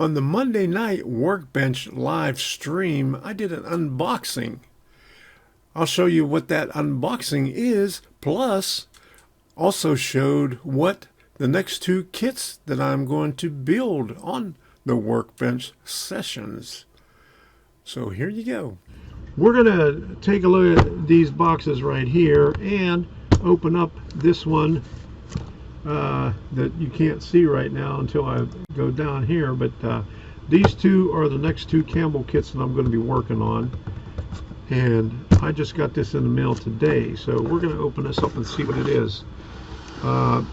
On the Monday night Workbench live stream, I did an unboxing. I'll show you what that unboxing is, plus also showed what the next two kits that I'm going to build on the Workbench sessions. So here you go. We're going to take a look at these boxes right here and open up this one that you can't see right now until I go down here, but these two are the next two Campbell kits that I'm going to be working on, and I just got this in the mail today, so we're going to open this up and see what it is. I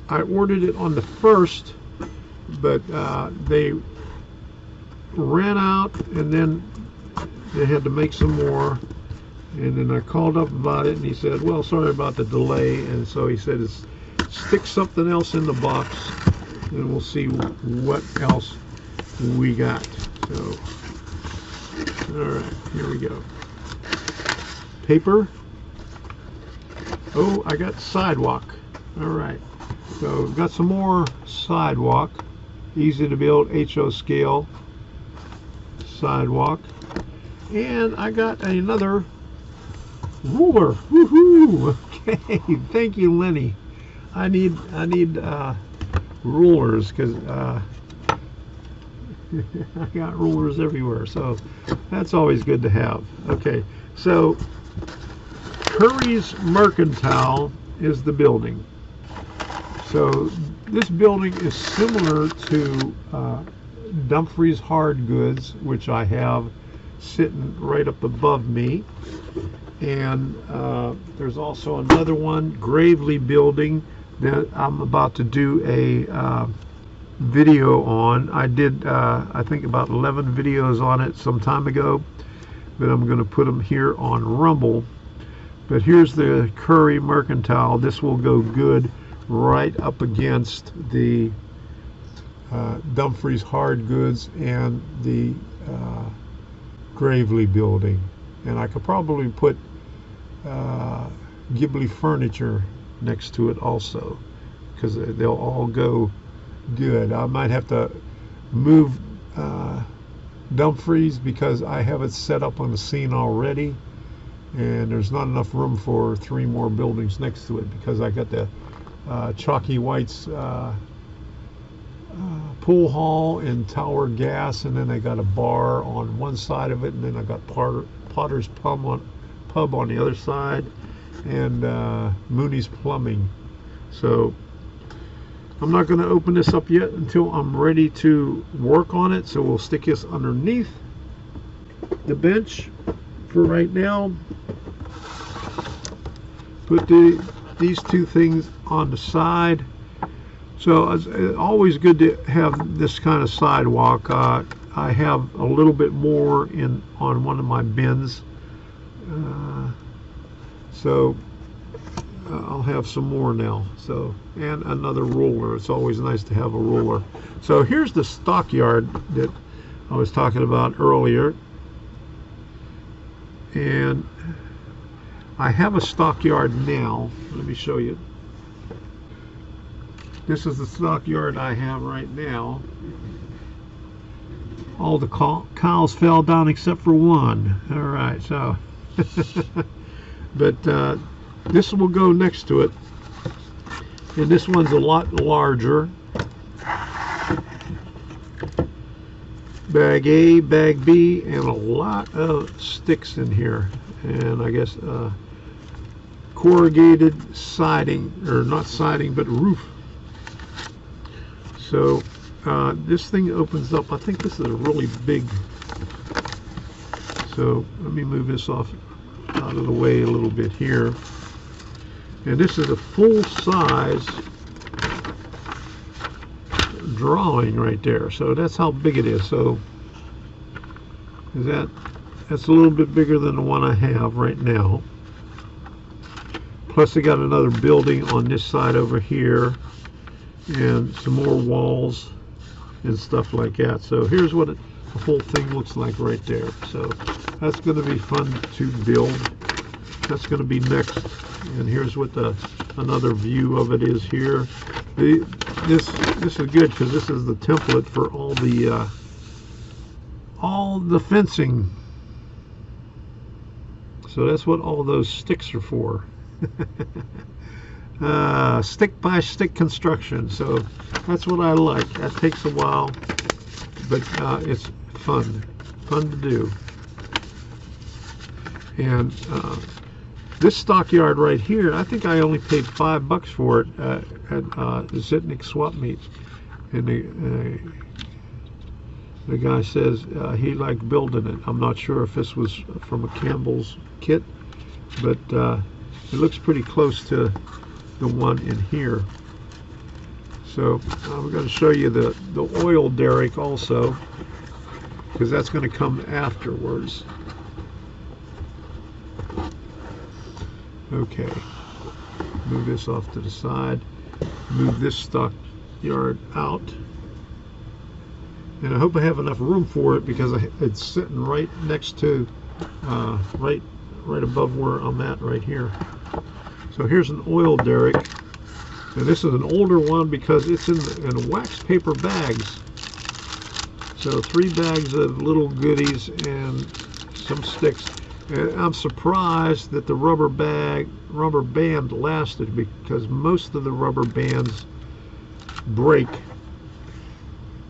ordered it on the 1st, but they ran out and then they had to make some more, and then I called up about it and he said, well, sorry about the delay, and so he said, stick something else in the box and we'll see what else we got. So, alright, here we go. Paper. Oh, I got sidewalk. Alright, so we've got some more sidewalk. Easy to build, HO scale sidewalk. And I got another ruler. Woohoo! Okay, thank you, Lenny. I need rulers because I got rulers everywhere, so that's always good to have. Okay, so Curry's Mercantile is the building. So this building is similar to Dumfries Hard Goods, which I have sitting right up above me, and there's also another one, Gravely Building, that I'm about to do a video on. I did I think about 11 videos on it some time ago, but I'm going to put them here on Rumble. But here's the Curry Mercantile. This will go good right up against the Dumfries Hard Goods and the Gravely Building, and I could probably put Ghibli Furniture next to it also, because they'll all go good. I might have to move Dumfries because I have it set up on the scene already, and there's not enough room for 3 more buildings next to it, because I got the Chalky White's pool hall and Tower Gas, and then I got a bar on one side of it, and then I got Potter's Pub on the other side, and Mooney's Plumbing. So I'm not going to open this up yet until I'm ready to work on it, so we'll stick this underneath the bench for right now. Put these two things on the side. So it's always good to have this kind of sidewalk. I have a little bit more on one of my bins, so I'll have some more now. So, and another ruler. It's always nice to have a ruler. So here's the stockyard that I was talking about earlier, and I have a stockyard now. Let me show you. This is the stockyard I have right now. All the cows fell down except for one. All right, so but this will go next to it, and this one's a lot larger. Bag A, bag B, and a lot of sticks in here, and I guess corrugated siding, or not siding but roof. So this thing opens up. I think this is a really big, so let me move this off out of the way a little bit here. And this is a full-size drawing right there. So that's how big it is. So that's a little bit bigger than the one I have right now. Plus I got another building on this side over here, and some more walls and stuff like that. So here's what the whole thing looks like right there. So that's going to be fun to build. That's going to be next. And here's what the another view of it is here. This is good because this is the template for all the fencing. So that's what all those sticks are for. Stick by stick construction. So that's what I like. That takes a while, but it's fun to do. And this stockyard right here, I think I only paid $5 for it at Zitnik Swap Meets. And the guy says he liked building it. I'm not sure if this was from a Campbell's kit, but it looks pretty close to the one in here. So we're going to show you the oil derrick also, because that's going to come afterwards. Okay, move this off to the side, move this stockyard out, and I hope I have enough room for it because it's sitting right next to, right above where I'm at right here. So here's an oil derrick, and this is an older one because it's in wax paper bags. So 3 bags of little goodies and some sticks. And I'm surprised that the rubber band lasted, because most of the rubber bands break.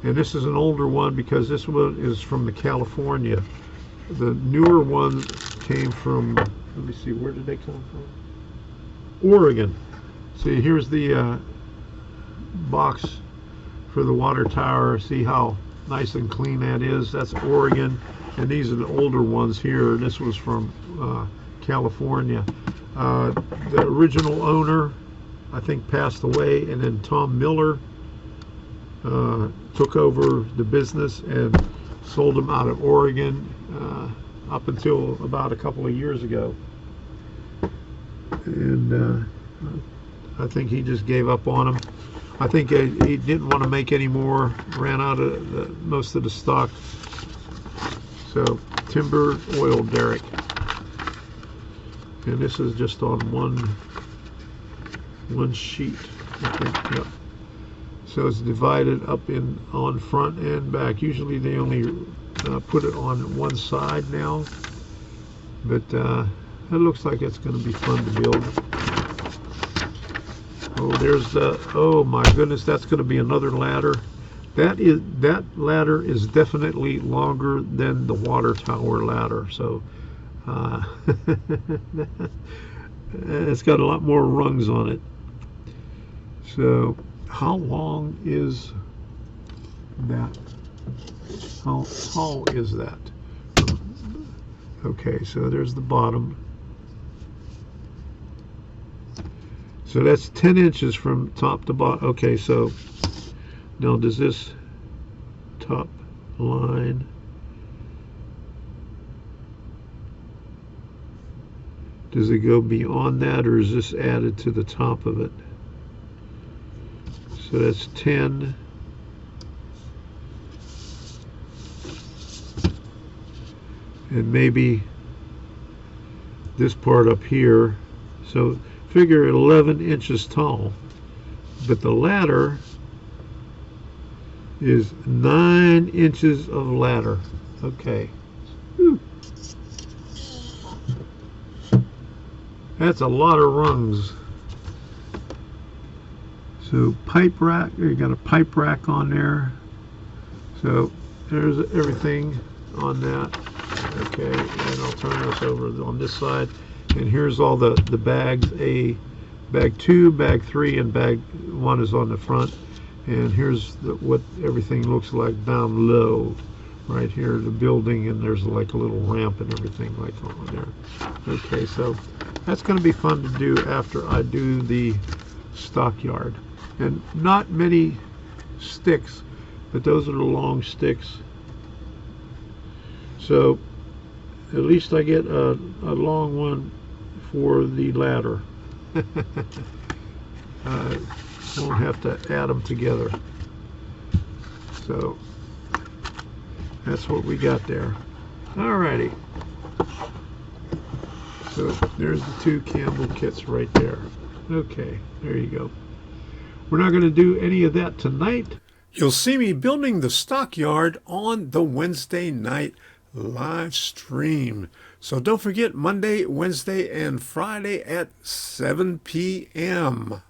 And this is an older one because this one is from the California. The newer ones came from, let me see, where did they come from? Oregon. See, here's the box for the water tower. See how nice and clean that is? That's Oregon. And these are the older ones here. This was from California. The original owner, I think, passed away, and then Tom Miller took over the business and sold them out of Oregon up until about a couple of years ago. And I think he just gave up on them. I think he didn't want to make any more, ran out of most of the stock. So, timber oil derrick. And this is just on one sheet, I think. Yep. So it's divided up on front and back. Usually they only put it on one side now, but it looks like it's going to be fun to build. Oh, there's oh my goodness, that's going to be another ladder. That ladder is definitely longer than the water tower ladder. So it's got a lot more rungs on it. So how long is that? How tall is that? Okay, so there's the bottom. So that's 10 inches from top to bottom. Okay, so now does this top line, does it go beyond that, or is this added to the top of it? So that's 10. And maybe this part up here. So figure 11 inches tall. But the ladder is 9 inches of ladder. Okay. Whew. That's a lot of rungs. So pipe rack, you got a pipe rack on there. So there's everything on that. Okay, and I'll turn this over on this side. And here's all the bags. Bag 2, bag 3, and bag 1 is on the front. And here's what everything looks like down low. Right here, the building, and there's like a little ramp and everything like on there. Okay, so that's going to be fun to do after I do the stockyard. And not many sticks, but those are the long sticks. So at least I get a long one for the ladder. Won't have to add them together. So that's what we got there. Alrighty. So there's the 2 Campbell kits right there. Okay, there you go. We're not going to do any of that tonight. You'll see me building the stockyard on the Wednesday night live stream. So don't forget Monday, Wednesday, and Friday at 7 p.m.